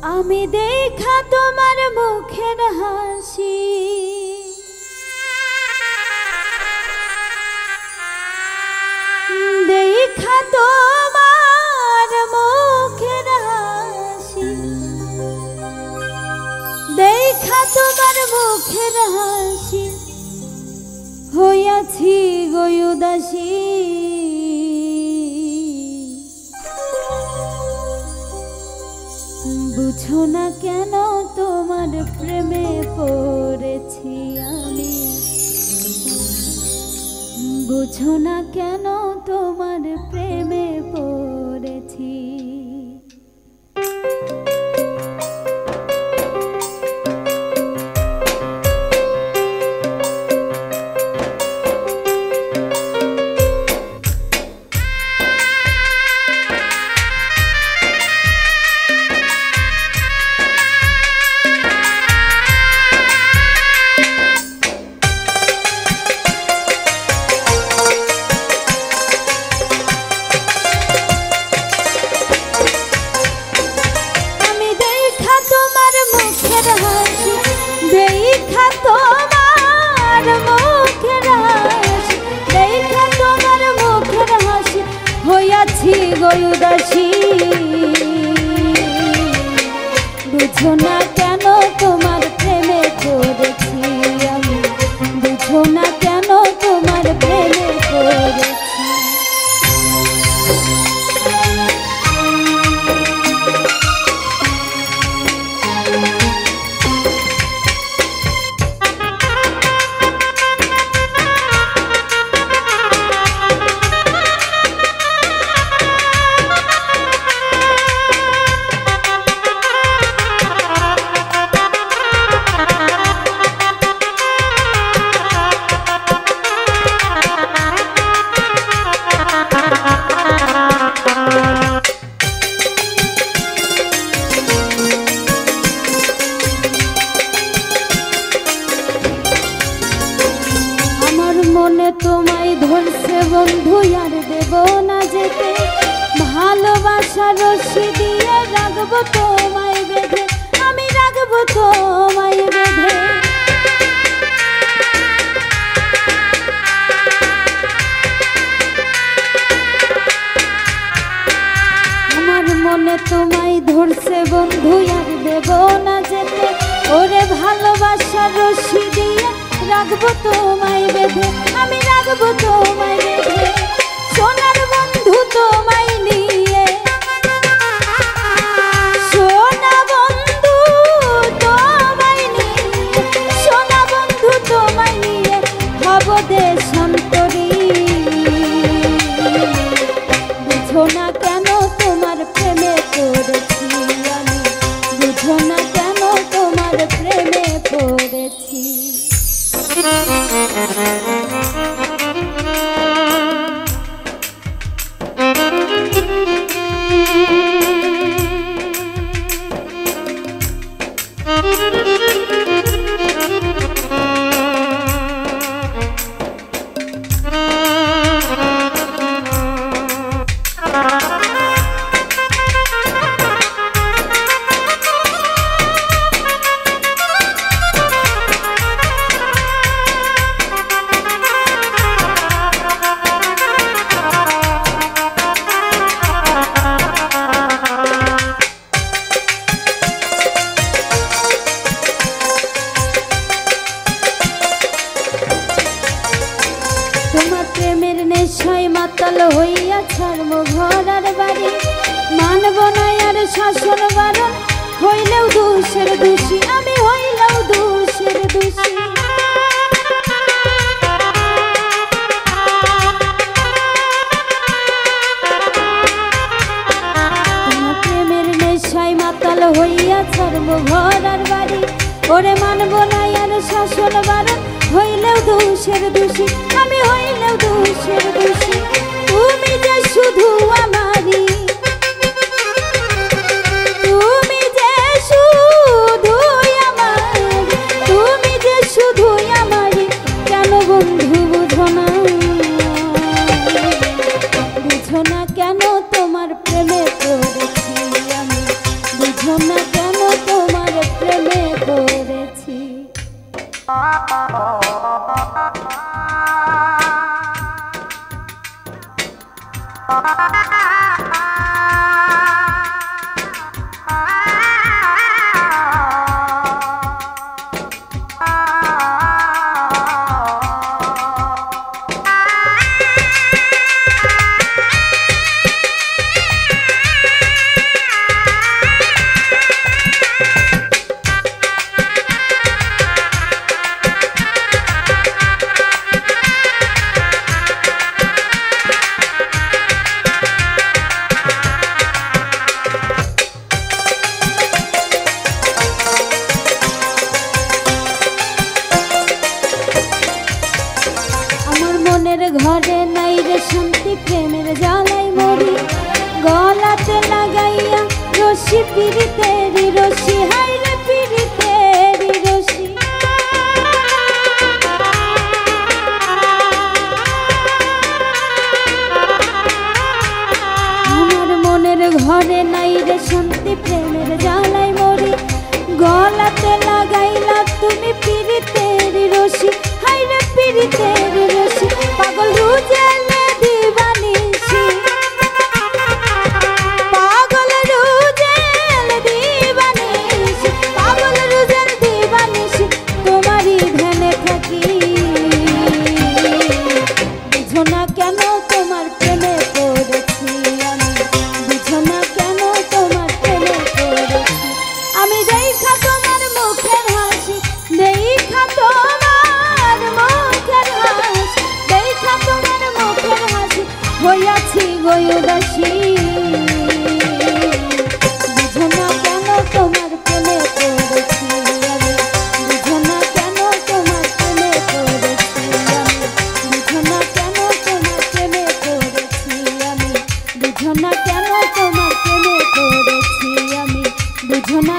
আমি দেখা তোমার মুখের হাসি, দেখা তোমার মুখের হাসি, দেখা তোমার মুখের হাসি, হইয়াছি গো উদাসী। বুঝো না কেন তোমার প্রেমে পড়েছি আমি, বুঝো না কেন তোমার প্রেমে পড়েছি। উদাসী বুঝো না কেন তোমার প্রেমে পড়েছি আমি, বুঝো না কেন তোমার প্রেমে পড়েছি। মনে তোমায় ধরছে বন্ধু আর দেব না যেতে, ভালোবাসার রশি দিয়ে রাখবো তোমায় বেঁধে, আমি রাখবো তোমায় বেঁধে। আমার মনে তোমায় ধরছে বন্ধু আর দেব না যেতে, ওরে ভালোবাসার রশি দিয়ে রাখবো তোমায় বেঁধে, আমি রাখবো তোমায় বেঁধে। সোনার বন্ধু তোমায় নিয়ে, সোনা বন্ধু তোমায় নিয়ে, সোনা বন্ধু তোমায় নিয়ে হব দেশান্তরী। বুঝো না কেন তোমার প্রেমে পড়েছি আমি, বুঝো না কেন তোমার প্রেমে পড়েছি। তোমার প্রেমের নেশায় মাতাল হইয়া ছাড়বো ঘর আর বাড়ি, মানব না আর শাসন বারণ, হইলেও দোষের দোষী আমি, হইলেও দোষের দোষী। তোমার প্রেমের নেশায় মাতাল হইয়া ছাড়বো ঘর আর বাড়ি, ওরে মানব না আর শাসন বারণ, হইলেও দোষের দোষী আমি, হইলেও দোষের দোষী। তুমি যে শুধু আমারই, তুমি যে শুধু আমারই, তুমি যে শুধু আমারই, কেন বন্ধু বুঝো না, বুঝো না কেন তোমার প্রেমে পড়েছি আমি, বুঝো না কেন ঘরে নাই রে শান্তি প্রেমের জ্বালাই মরি গলাতে লাগাইয়া রশি পিরিতেরি রশি হাই রে পিরিতেরি রশি আমার মনের ঘরে নাই রে শান্তি প্রেমের জ্বালাই মরি গলাতে লাগাইলা তুমি পিরিতেরি রশি হাই রে পিরিতেরি রশি পাগল রুজেলে দিবানিশি পাগল রুজেল দিবানিশি পাগল রুজেল দিবানিশি তোমারই ধ্যানে থাকি বুঝো না কেন তোমার প্রেমে পড়েছি আমি বুঝো না কেন তোমার প্রেমে পড়েছি আমি দেখা তোমার মুখের হাসি দেখা তোমার মুখের হাসি দেখা তোমার মুখের হাসি হইয়াছি গো উদাসী বুঝো না কেন তোমার প্রেমে পড়েছি আমি বুঝো না কেন তোমার প্রেমে পড়েছি আমি বুঝো না কেন তোমার প্রেমে পড়েছি আমি বুঝো না কেন তোমার প্রেমে পড়েছি আমি বুঝো না